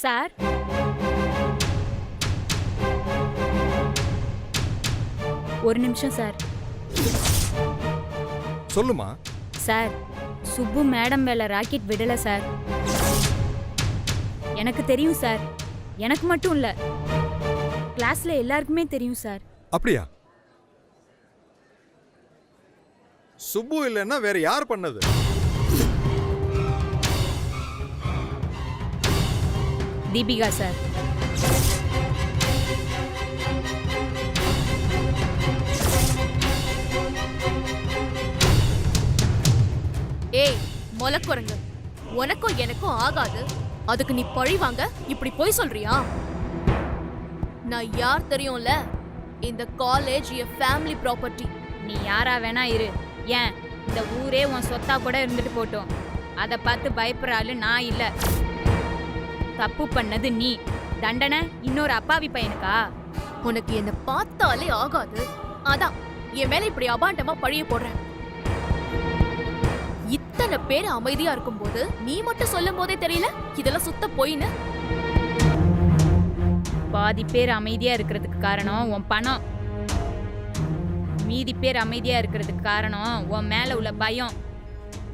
Sir, ஒரு நிமிஷம் sir. சொல்லுமா. சார், சுப்பு மேடம் மேல ராக்கெட் விடல சார். எனக்கு தெரியும் சார். எனக்கு மட்டும் இல்ல, கிளாஸ்ல எல்லாருக்குமே தெரியும் சார். அப்படியா? சுப்பு இல்லைன்னா வேற யார் பண்ணது? தீபிகா சார். ஏய் மொலக்குரங்கு, உனக்கும் எனக்கும் ஆகாது. அதுக்கு நீ பழி வாங்க இப்படி போய் சொல்றியா? நான் யார் தெரியும்ல? இந்த காலேஜ் என் ஃபேமிலி ப்ராப்பர்ட்டி. நீ யாரா வேணா இரு. ஏன், இந்த ஊரே உன் சொத்தா கூட இருந்துட்டு போட்டோம். அதை பார்த்து பயப்படுற ஆளு நான் இல்ல. தப்பு பண்ணது நீ, தண்டனை இன்னொரு அப்பாவி பையனுக்கா? உனக்கு என்ன பார்த்தாலே ஆகாது. அதான் என் மேல இப்படி அபாண்டமா பழிய போடுறேன். இத்தனை பேர் அமைதியா இருக்கும்போது நீ மட்டும் சொல்லும் போதே தெரியல இதெல்லாம் சுத்த பொய்ன்னு. பாதி பேர் அமைதியா இருக்கிறதுக்கு காரணம் உன் பணம். மீதி பேர் அமைதியா இருக்கிறதுக்கு காரணம் உன் மேல உள்ள பயம்.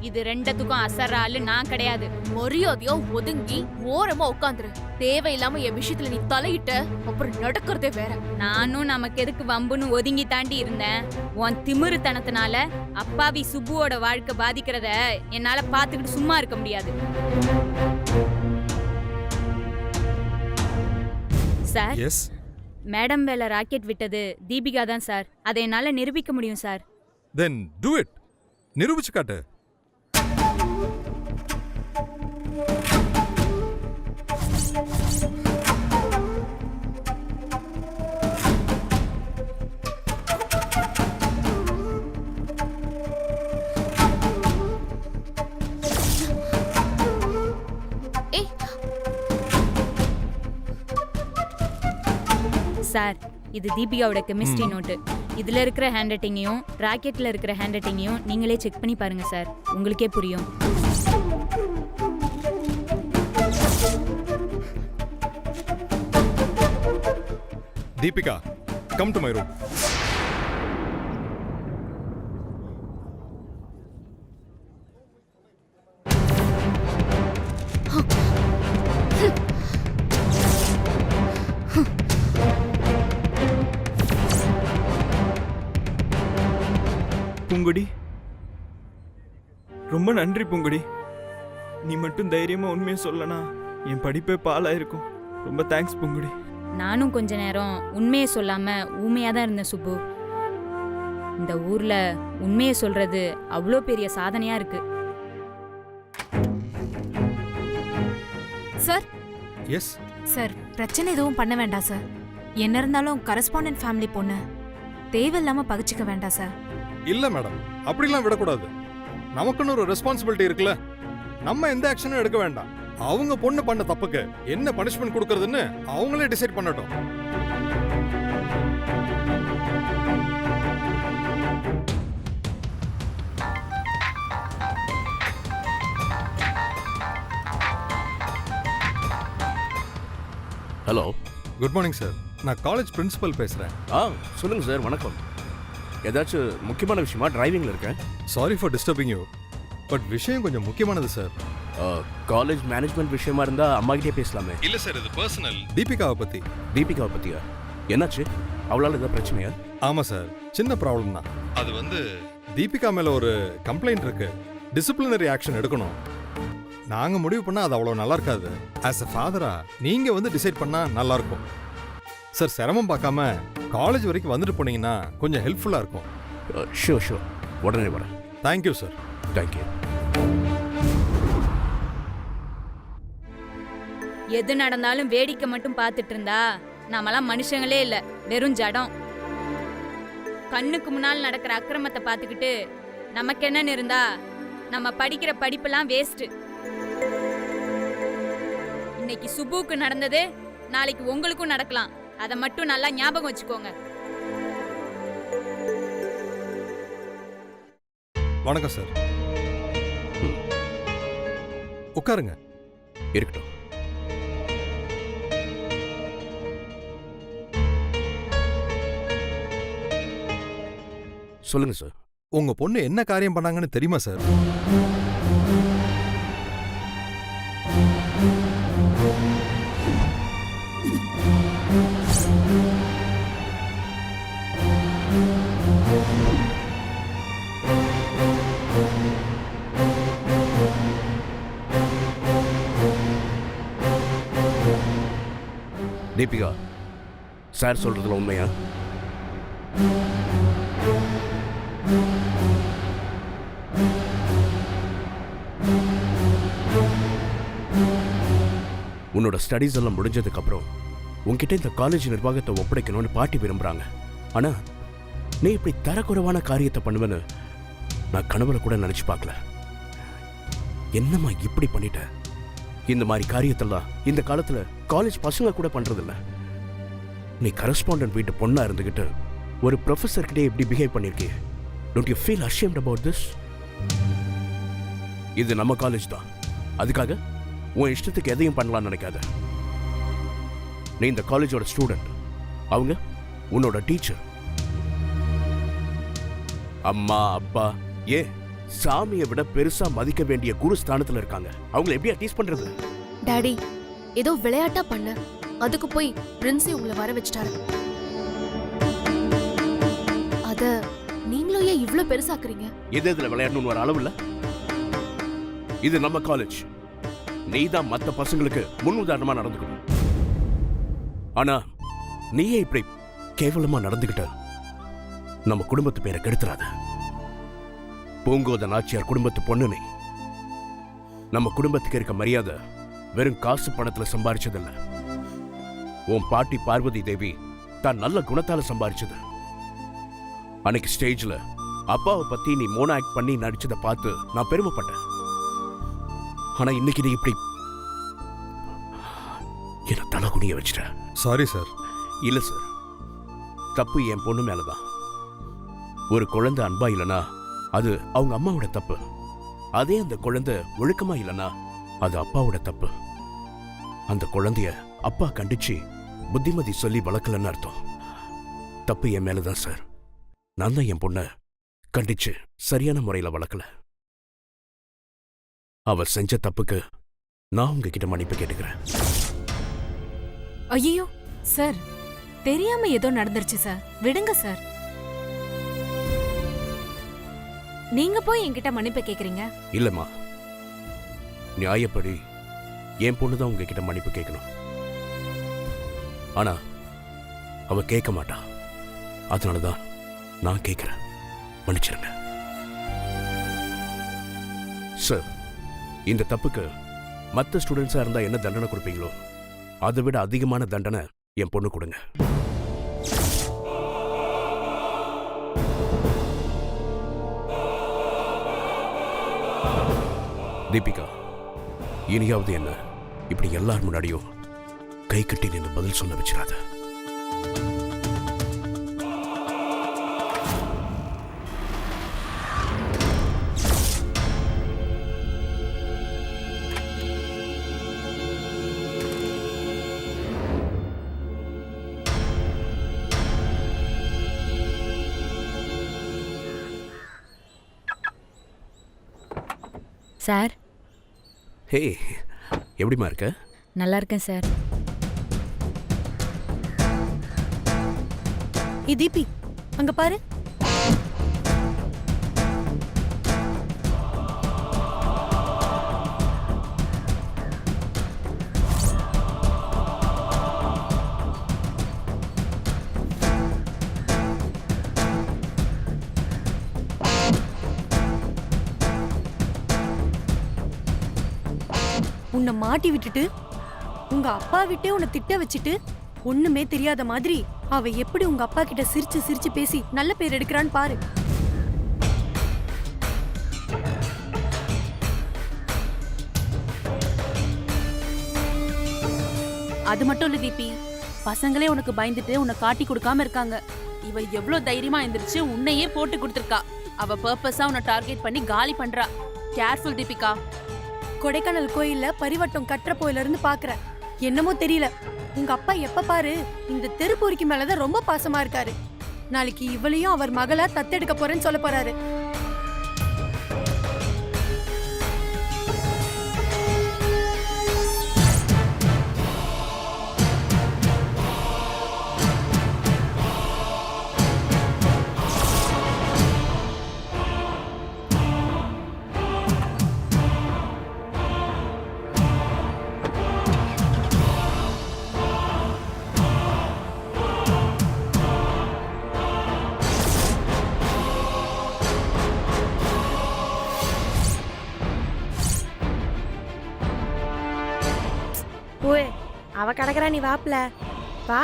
இது ரெண்டத்துக்கும் அசர்ற ஆளு நான் கிடையாது. மரியாதையா ஒதுங்கி ஓரமா உட்காந்துரு. தேவையில்லாம என் விஷயத்துல நீ தலையிட்ட அப்புறம் நடக்கிறதே வேற. நானும் நமக்கு எதுக்கு வம்புன்னு ஒதுங்கி தாண்டி இருந்தேன். உன் திமிருத்தனத்தினால அப்பாவி சுப்புவோட வாழ்க்கை பாதிக்கிறத என்னால பாத்துக்கிட்டு சும்மா இருக்க முடியாது. சார், மேடம் மேல ராக்கெட் விட்டது தீபிகா தான் சார். அதை என்னால நிரூபிக்க முடியும் சார். Then to it. நிரூபிச்சு காட்டு. சார், இது தீபிகாவோட கெமிஸ்ட்ரி நோட்டு. இதுல இருக்கிற ஹேண்ட் ரைட்டிங்கையும் ராக்கெட்ல இருக்கிற ஹேண்ட் ரைட்டிங்கையும் நீங்களே செக் பண்ணி பாருங்க சார். உங்களுக்கே புரியும். Deepika, come to my room. Poongudi, ரொம்ப நன்றி பூங்குடி. நீ மட்டும் தைரியமா உண்மையை சொல்லனா என் படிப்பே பாலாயிருக்கும். ரொம்ப தேங்க்ஸ் பூங்குடி. நானும் கொஞ்ச நேரம் உண்மையை சொல்லாம ஊமையா தான் இருந்தேன் சுப்பு. இந்த ஊர்ல உண்மையை சொல்றது அவ்வளோ பெரிய சாதனையா இருக்கு. சார். எஸ் சார், பிரச்சனை எதுவும் பண்ண வேண்டாம் சார். என்ன இருந்தாலும் கரஸ்பாண்டன்ட் ஃபேமிலி பொண்ணு, தேவையில்லாம பகிச்சுக்க வேண்டாம் சார். இல்ல மேடம், அப்படிலாம் விடக்கூடாது. நமக்குன்னு ஒரு ரெஸ்பான்சிபிலிட்டி இருக்குல்ல. நம்ம எந்த ஆக்ஷனும் எடுக்க வேண்டாம். அவங்க பொண்ணு பண்ண தப்புக்கு என்ன பனிஷ்மெண்ட் கொடுக்கறதுன்னு அவங்களே டிசைட் பண்ணட்டும். Hello, good morning sir. நான் காலேஜ் பிரின்சிபல் பேசுறேன். சொல்லுங்க சார். வணக்கம். ஏதாச்சும் முக்கியமான விஷயமா? டிரைவிங்ல இருக்கேன். Sorry for disturbing you, but விஷயம் கொஞ்சம் முக்கியமானது சார். காலேஜ் மேனேஜ்மெண்ட் விஷயமா இருந்தா அம்மா கிட்டே பேசலாமே. இல்ல சார், இது பர்சனல். தீபிகாவை பத்தி. தீபிகாவை பத்தியா? என்னாச்சு? அவளால ஏதாவது பிரச்சனையா? ஆமா சார், சின்ன ப்ராப்ளம் தான். அது தீபிகா மேல ஒரு கம்ப்ளைண்ட் இருக்கு. டிசிப்ளினரி ஆக்ஷன் எடுக்கணும். நாங்க முடிவு பண்ணா அது அவ்வளவு நல்லா இருக்காது. ஆஸ் எ ஃபாதரா நீங்க டிசைட் பண்ணா நல்லா இருக்கும் சார். சிரமம் பார்க்காம காலேஜ் வரைக்கும் வந்துட்டு போனீங்கன்னா கொஞ்சம் ஹெல்ப்ஃபுல்லா இருக்கும். ஷூர் ஷூர், உடனே வரேன். Thank you sir. தேங்க்யூ. எது நடந்தாலும் வேடிக்கை மட்டும் பார்த்துட்டு இருந்தா நாமெல்லாம் மனுஷங்களே இல்ல, வெறும் ஜடம். கண்ணுக்கு முன்னால் நடக்கிற அக்கிரமத்தை பார்த்துக்கிட்டு நமக்கு என்னன்னு இருந்தா நம்ம படிக்கிற படிப்பெல்லாம் வேஸ்ட். இன்னைக்கு சுப்புக்கு நடந்தது நாளைக்கு உங்களுக்கும் நடக்கலாம். அதை மட்டும் நல்லா ஞாபகம் வச்சுக்கோங்க. வணக்கம் சார். உட்காருங்க. இருக்கட்டும். சொல்லுங்க சார். உங்க பொண்ணு என்ன காரியம் பண்ணாங்கன்னு தெரியுமா சார்? தீபிகா, சார் சொல்றதுல உண்மையா? உன்னோட ஸ்டடீஸ் எல்லாம் முடிஞ்சதுக்கு அப்புறம் உன்கிட்ட இந்த காலேஜ் நிர்வாகத்தை ஒப்படைக்கணும்னு பாட்டி விரும்புறாங்க. ஆனா நீ இப்படி தரக்குறைவான காரியத்தை பண்ணுவேன்னு நான் கனவுல கூட நினைச்சு பார்க்கல. என்னம்மா இப்படி பண்ணிட்ட? இந்த மாதிரி காரியத்தெல்லாம் இந்த காலத்துல காலேஜ் பசங்க கூட பண்றதில்ல. நீ கரஸ்பாண்டன்ட் வீட்டு பொண்ணா இருந்துகிட்டு ஒரு ப்ரொஃபஸர் கிட்டே இப்படி பிஹேவ் பண்ணிருக்கே. Don't you feel ashamed about this? இது நம்ம காலேஜ் தான். அதுக்காக உன் இஷ்டத்துக்கு எதையும் பண்ணலாம்னு நினைக்காத. நீ இந்த காலேஜோட ஸ்டூடெண்ட், அவங்க உன்னோட டீச்சர். அம்மா அப்பா ஏன் சாமியை விட பெருசா மதிக்க வேண்டிய குரு ஸ்தானத்துல இருக்காங்க. அவங்களை எப்படியா டீஸ் பண்றது? டாடி ஏதோ விளையாட்டா பண்ண, அதுக்கு போய் பிரின்ஸே உங்களை வர வச்சிட்டாரு. அத நீங்களும் ஏன் இவ்ளோ பெருசாக்குறீங்க? எது இதுல விளையாடணும்னு ஒரு அளவு இல்ல. இது நம்ம காலேஜ். நீ தான் மத்த பசங்களுக்கு முன் உதாரணமா நடந்துக்கணும். ஆனா நீயே இப்படி கேவலமா நடந்துகிட்ட நம்ம குடும்பத்து பேரை கெடுத்துறாத. பூங்கோத நாச்சியார் குடும்பத்து பொண்ணு நீ. நம்ம குடும்பத்துக்கு இருக்க மரியாதை வெறும் காசு பணத்துல சம்பாரிச்சதில்ல. உன் பாட்டி பார்வதி தேவி தான் நல்ல குணத்தால சம்பாரிச்சது. அன்னைக்கு ஸ்டேஜ்ல அப்பாவை பத்தி நீ மோனோ ஆக்ட் பண்ணி நடிச்சதை பார்த்து நான் பெருமைப்பட்டேன். ஆனா இன்னைக்கு நீ இப்படி என்ன தலகுனிய வச்சிட்ட. Sorry sir. இல்ல சார், தப்பு என் பொண்ணு மேலதான். ஒரு குழந்தை அன்பா இல்லனா அது அவங்க அம்மாவோட தப்பு. அதே அந்த குழந்தை ஒழுக்கமா இல்லனா அது அப்பாவோட தப்பு. அந்த குழந்தைய அப்பா கண்டிச்சு புத்திமதி சொல்லி வளர்க்கலன்னு அர்த்தம். தப்பு என் மேலதான் சார். நான் தான் என் பொண்ண கண்டிச்சு சரியான முறையில வளர்க்கல. அவ செஞ்ச தப்புக்கு நான் உங்ககிட்ட மன்னிப்பு கேட்டுக்கிறேன். ஐயோ சார், தெரியாம ஏதோ நடந்துருச்சு சார், விடுங்க சார். நீங்க போய் என்கிட்ட மன்னிப்பு கேக்குறீங்க? இல்லம்மா, நியாயப்படி என் பொண்ணுதான் உங்ககிட்ட மன்னிப்பு கேட்கணும். ஆனா அவ கேட்க மாட்டா. அதனாலதான் நான் கேட்கிறேன். மன்னிச்சிருங்க சார். இந்த தப்புக்கு மற்ற ஸ்டூடெண்ட்ஸா இருந்தா என்ன தண்டனை கொடுப்பீங்களோ அதை விட அதிகமான தண்டனை என் பொண்ணு கொடுங்க. தீபிகா, இனியாவது என்ன இப்படி எல்லார் முன்னாடியும் கை கட்டி நின்று பதில் சொல்ல வச்சிடாத. சார். ஹே, எப்படிமா இருக்க? நல்லா இருக்கேன் சார். தீபி அங்க பாரு. உன்னை மாட்டி விட்டுட்டு உங்க அப்பா விட்டே உன்னை திட்ட வச்சுட்டு ஒண்ணுமே தெரியாத மாதிரி அவ எப்படி உங்க அப்பா கிட்ட சிரிச்சு சிரிச்சு பேசி நல்ல பேர் எடுக்கிறான்னு பாரு. அது மட்டும் இல்ல தீபி, பசங்களே உனக்கு பயந்துட்டு உன்னை காட்டி கொடுக்காம இருக்காங்க. இவ எவ்வளவு தைரியமா எந்திரிச்சு உன்னையே போட்டு கொடுத்துருக்கா. அவ பர்பஸா உன்னை டார்கெட் பண்ணி காலி பண்றா. கேர்ஃபுல் தீபிகா. கொடைக்கானல் கோயில்ல பரிவட்டம் கட்டுற போயில இருந்து பாக்குறேன். என்னமோ தெரியல, உங்க அப்பா எப்ப பாரு இந்த தெருப்பொறிக்கு மேலதான் ரொம்ப பாசமா இருக்காரு. நாளைக்கு இவளையும் அவர் மகளா தத்தெடுக்க போறேன்னு சொல்ல போறாரு. ஓய், அவ கிடக்குறா, நீ வாப்ல வா.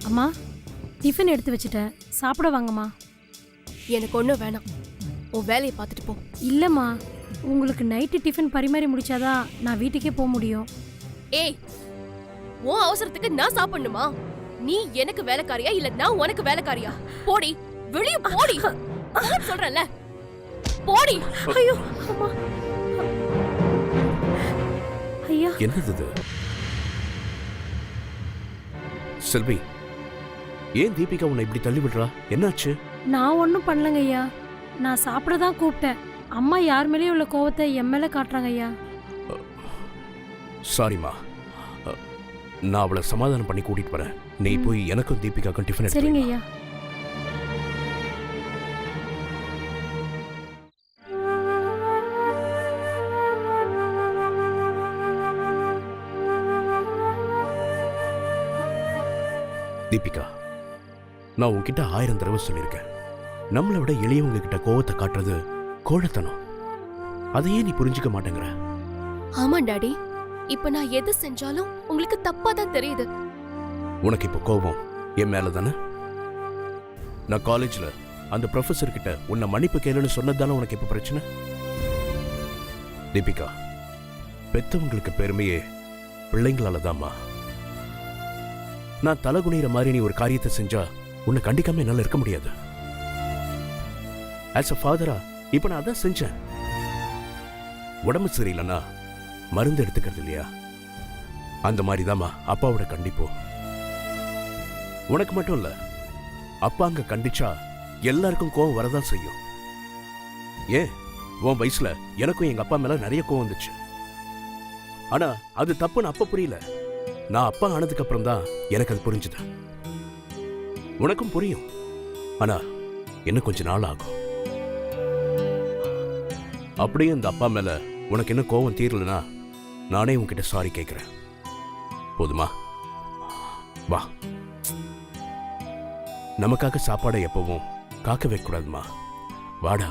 அம்மா, டிஃபன் எடுத்து வச்சுட்டேன், சாப்பிட வாங்கம்மா. எனக்கு ஒன்றும் வேணாம், உன் வேலையை பார்த்துட்டு போ. இல்லம்மா, உங்களுக்கு நைட்டு டிஃபன் பரிமாறி முடிச்சாதான் நான் வீட்டுக்கே போக முடியும். ஏய், உன் அவசரத்துக்கு நான் சாப்பிடணுமா? நீ எனக்கு வேலைக்காரியா இல்ல நான் உனக்கு வேலைக்காரியா? போடி, வெளிய போடி. நான் சொல்றேன்ல, போடி. ஐயோ அம்மா, ஐயா. என்னது இது? செல்வி, ஏன் தீபிகா உன்னை இப்படி தள்ளி விடுறா? என்னாச்சு? நான் ஒன்றும் பண்ணலங்க ஐயா, நான் சாப்பிட தான் கூப்பிட்டேன். அம்மா யார் மேலேயும் உள்ள கோவத்தை என் மேலே காட்டுறாங்க ஐயா. சாரிம்மா, நான் அவளை சமாதானம் பண்ணி கூட்டிட்டு வரேன். நீ போய் எனக்கும் தீபிகாக்கும் டிஃபன் எடுத்து சரிங்க வைம்மா. ஐயா. தீபிகா, நான் உன்கிட்ட 1000 தடவை சொல்லியிருக்கேன், நம்மளை விட எளியவங்க கிட்ட கோவத்தை காட்டுறது கோழத்தனம். அதையே நீ புரிஞ்சுக்க மாட்டேங்கிற. ஆமா டாடி, இப்ப நான் எது செஞ்சாலும் உங்களுக்கு தப்பா தான் தெரியுது. உனக்கு இப்போ கோபம் என் மேல தானே? நான் காலேஜ்ல அந்த ப்ரொஃபசர் கிட்ட உன்னை மன்னிப்பு கேளுன்னு சொன்னதால உனக்கு இப்போ பிரச்சனை? தீபிகா, பெத்தவங்களுக்கு பெருமையே பிள்ளைங்களால தான்மா. நான் தலை குனிகிற மாதிரி நீ ஒரு காரியத்தை செஞ்சா உன்னை கண்டிக்காம என்னால இருக்க முடியாது. ஆஸ் அ ஃபாதரா இப்ப நான் அதான் செஞ்சேன். உடம்பு சரியில்லைன்னா மருந்து எடுத்துக்கிறது இல்லையா? அந்த மாதிரி தாம்மா அப்பாவோட கண்டிப்போ. உனக்கு மட்டும் இல்ல, அப்பா அங்க கண்டிச்சா எல்லாருக்கும் கோவம் வரதான் செய்யும். ஏன், உன் வயசுல எனக்கும் எங்க அப்பா மேல நிறைய கோவம் வந்துச்சு. ஆனா அது தப்புன்னு அப்ப புரியல. நான் அப்பா ஆனதுக்கு அப்புறம் தான் எனக்கு அது புரிஞ்சுது. உனக்கும் புரியும், ஆனா இன்னும் கொஞ்ச நாள் ஆகும். அப்படியே இந்த அப்பா மேல உனக்கு என்ன கோவம் தீரலனா நானே உன்கிட்ட சாரி கேட்கிறேன். போதுமா? வா, நமக்காக சாப்பாடை எப்பவும் காக்க வைக்க கூடாதுமா. வாடா.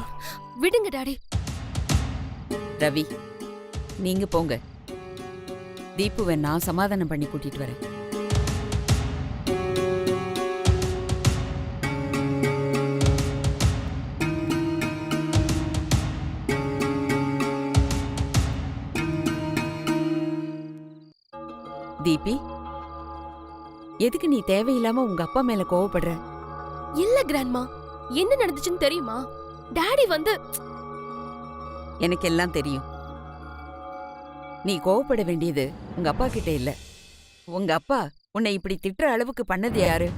விடுங்க டாடி. ரவி, நீங்க போங்க. தீபுவை நான் சமாதானம் பண்ணி கூட்டிட்டு வரேன். தீபி, எதுக்கு நீ தேவையில்லாம உங்க அப்பா மேல கோவப்படுற? இல்ல கிராண்ட்மா, என்ன நடந்துச்சுன்னு தெரியுமா? டாடி வந்து எனக்கு எல்லாம் தெரியும். நீ கோவப்பட வேண்டியது உங்க அப்பா கிட்ட இல்ல. உங்க அப்பா உன்னை இப்படி திட்டுற அளவுக்கு பண்ணது யாரு?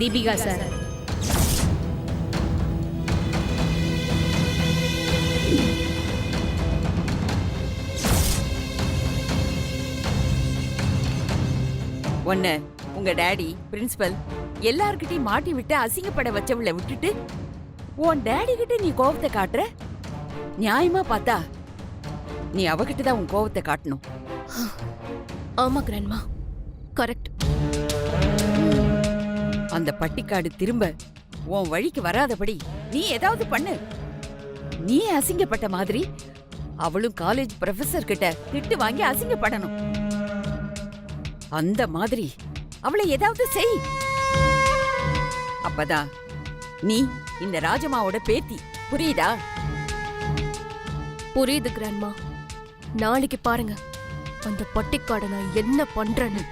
தீபிகா சார். உன்னை உங்க டாடி, பிரின்சிபல் எல்லார்கிட்டையும் மாட்டி விட்டு அசிங்கப்பட வச்சவளை விட்டுட்டு உன் டாடி கிட்ட நீ கோவத்தை காட்டுற? நியாயமா பார்த்தா நீ அவகிட்ட தான் உன் கோவத்தை காட்டணும். ஆமா கிராண்ட்மா, கரெக்ட். அந்த பட்டிக்காடு திரும்ப உன் வழிக்கு வராதபடி நீ ஏதாவது பண்ணு. நீ அசிங்கப்பட்ட மாதிரி அவளும் காலேஜ் ப்ரொஃபசர் கிட்ட திட்டு வாங்கி அசிங்கப்படணும். அந்த மாதிரி அவளை ஏதாவது செய். அப்பதான் நீ இந்த ராஜமாவோட பேத்தி, புரியுதா? புரியுது கிராண்ட்மா. நாளைக்கு பாருங்க அந்த பட்டிக்காட நான் என்ன பண்றேன்னு.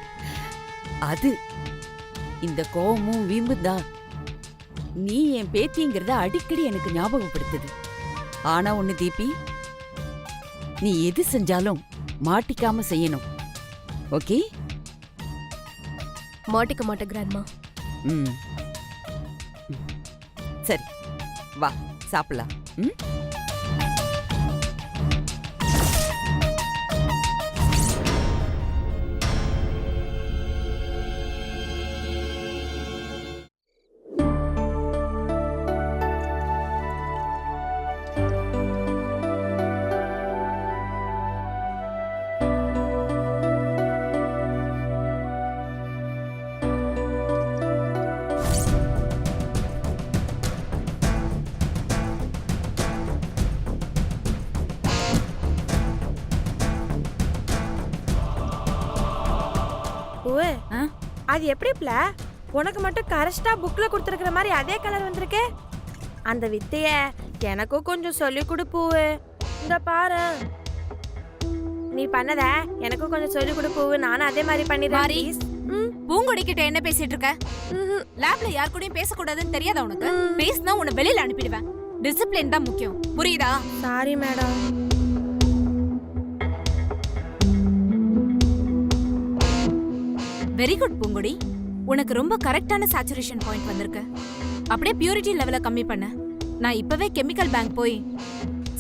அது இந்த கோவமும் வீம்பும் தான் நீ என் பேத்திங்கிறத அடிக்கடி எனக்கு ஞாபகப்படுத்துது. ஆனா ஒண்ணு தீபி, நீ எது செஞ்சாலும் மாட்டிக்காம செய்யணும். ஓகே? மாட்டிக்க மாட்டேன் கிராண்ட்மா. ம். சரி, வா சாப்பிடலாம். ம். ஓ ஆ? அது எப்படிப்ல உனக்கு மட்டும் கரெக்டா புக்ல கொடுத்துருக்கிற மாதிரி அதே கலர் வந்திருக்கே? அந்த வித்தைய எனக்கும் கொஞ்சம் சொல்லி கொடுப்பூவு. இந்த பாரு, நீ பண்ணத எனக்கும் கொஞ்சம் சொல்லி கொடுப்பூவு. நானும் அதே மாதிரி பண்ணிடுறேன் மாறி. please. பூங்கொடி கிட்ட என்ன பேசிட்டு இருக்க? லேப்ல யார் கூடயும் பேசக்கூடாதுன்னு தெரியாதா உனக்கு? பேசினா உன்னை வெளியில அனுப்பிடுவேன். டிசிப்ளின் தான் முக்கியம், புரியுதா? Sorry madam. வெரி குட் பூங்கொடி. உனக்கு ரொம்ப கரெக்டான சேச்சுரேஷன் பாயிண்ட் வந்திருக்கு. அப்படியே பியூரிட்டி லெவலை கம்மி பண்ண. நான் இப்பவே கெமிக்கல் பேங்க் போய்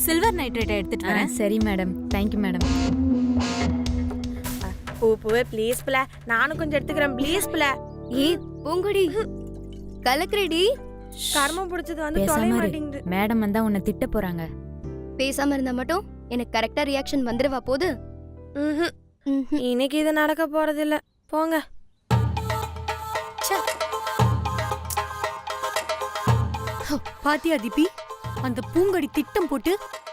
சில்வர் நைட்ரேட்டை எடுத்துட்டு வரேன். சரி மேடம், தேங்க்யூ மேடம். பூவே ப்ளீஸ் பிள்ள, நானும் கொஞ்சம் எடுத்துக்கிறேன் ப்ளீஸ் பிள்ள. ஏய் பூங்குடி, கலக்குறடி. கர்மம் பிடிச்சது வந்து தொலை பேசாம இரு. மாட்டேங்குது. மேடம் வந்தா உன்னை திட்ட போறாங்க. பேசாம இருந்தா மட்டும் எனக்கு கரெக்டா ரியாக்ஷன் வந்துருவா போது. இன்னைக்கு இது நடக்க போறது இல்ல, போங்க. பாத்தியா தீபி, அந்த பூங்கொடி திட்டம் போட்டு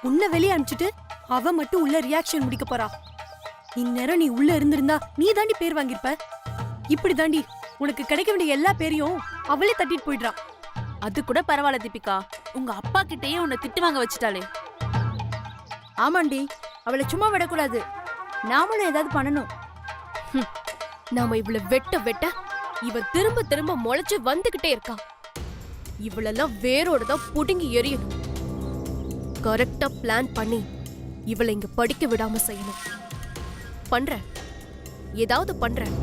உன்னை வெளியே அனுப்பிச்சிட்டு அவ மட்டும் உள்ள ரியாக்ஷன் முடிக்க போறா. இந்நேரம் நீ உள்ள இருந்திருந்தா நீ தாண்டி பேர் வாங்கிருப்ப. இப்படி தாண்டி உனக்கு கிடைக்க வேண்டிய எல்லா பேரையும் அவளே தட்டிட்டு போயிடுறா. அது கூட பரவாயில்ல தீபிகா, உங்க அப்பா கிட்டயே உன்னை திட்டு வாங்க வச்சுட்டாளே. ஆமாண்டி, அவளை சும்மா விடக்கூடாது. நாமளும் ஏதாவது பண்ணணும். நாம இவள வெட்ட வெட்ட இவ திரும்ப திரும்ப முளைச்சு வந்துகிட்டே இருக்கா. இவளெல்லாம் வேரோட தான் புடுங்கி எறியணும். கரெக்டா பிளான் பண்ணி இவளை இங்க படிக்க விடாம செய்யணும். பண்றேன், ஏதாவது பண்றேன்.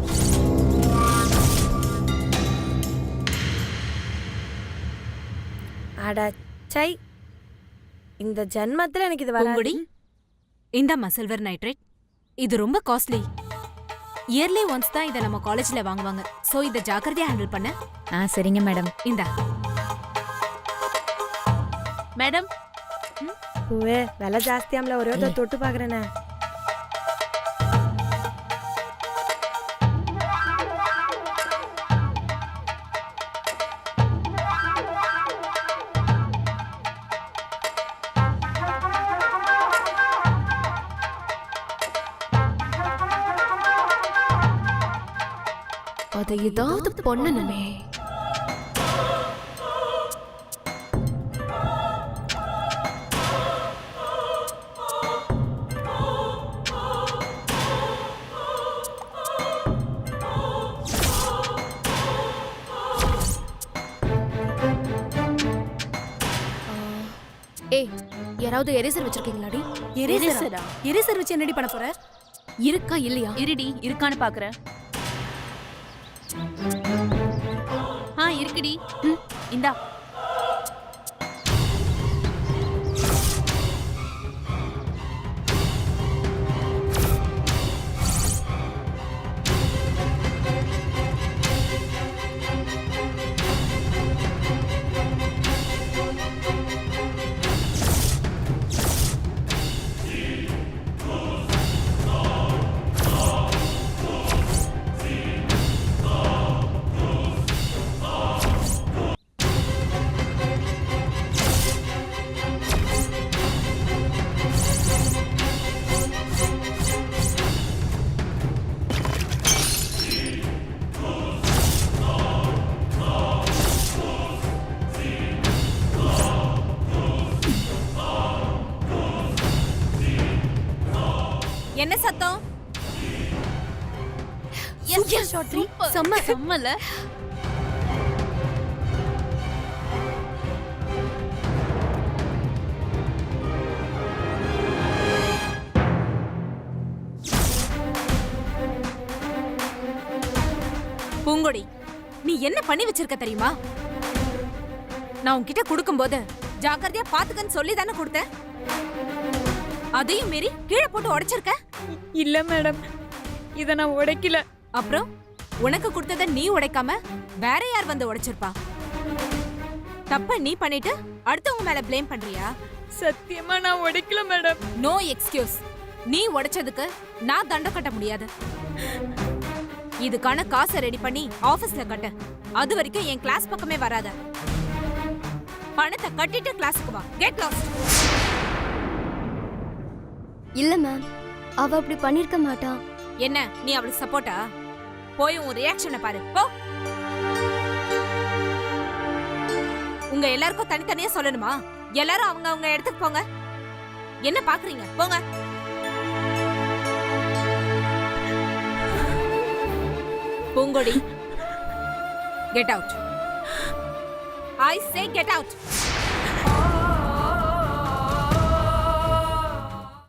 அடச்சை, இந்த ஜென்மத்துல எனக்கு இது வராது. பூங்கொடி, இந்தாம்மா சில்வர் நைட்ரேட். இது ரொம்ப காஸ்ட்லி. இயர்லி ஒன்ஸ் தான் இதை நம்ம காலேஜ்ல வாங்குவாங்க. சோ இதை ஜாக்கிரதையா ஹேண்டில் பண்ண. சரிங்க மேடம். இந்தா மேடம். பூவே விலை ஜாஸ்தியாம்ல, ஒரே ஒரு தொட்டு பாக்குறேனே. அதை ஏதாவது பண்ணணுமே. ஏய், யாராவது எரேசர் வச்சிருக்கீங்களாடி? எரேசரா? எரேசர் வச்சு என்னடி பண்ண போற? இருக்கா இல்லையா? இருடி, இருக்கான்னு பாக்குறேன். இருக்குடி. இந்தா. என்ன சத்தம்? Super shot, Ree. செம்ம. செம்மல. பூங்கொடி, நீ என்ன பண்ணி வச்சிருக்க தெரியுமா? நான் உன்கிட்ட கொடுக்கும்போது ஜாக்கிரதையா பாத்துக்கன்னு சொல்லி தானே கொடுத்தேன். அதையும் மீறி கீழே போட்டு உடைச்சிருக்க. இல்ல மேடம், இத நான் உடைக்கல. அப்புறம் உனக்கு கொடுத்தத நீ உடைக்காம வேற யார் வந்து உடைச்சிருப்பா? தப்ப நீ பண்ணிட்டு அடுத்தவங்க மேல ப்ளேம் பண்றியா? சத்தியமா நான் உடைக்கல மேடம். No excuse. நீ உடைச்சதுக்கு நான் தண்டனை கட்ட முடியாது. இதுக்கான காசை ரெடி பண்ணி ஆபீஸ்ல கட்டு. அது வரைக்கும் என் கிளாஸ் பக்கமே வராத. பணத்தை கட்டிட்டு கிளாஸுக்கு வா. Get lost. இல்ல மேம், அவ அப்படி பண்ணிருக்க மாட்டான். என்ன நீ அவளுக்கு சப்போர்ட்டா? போய் உன் ரியாக்ஷனை பாரு. போ. உங்க எல்லாருக்கும் தனித்தனியா சொல்லணுமா? எல்லாரும் அவங்க அவங்க இடத்துக்கு போங்க. என்ன பாக்குறீங்க? போங்க. Poongodi, get out. I say get out.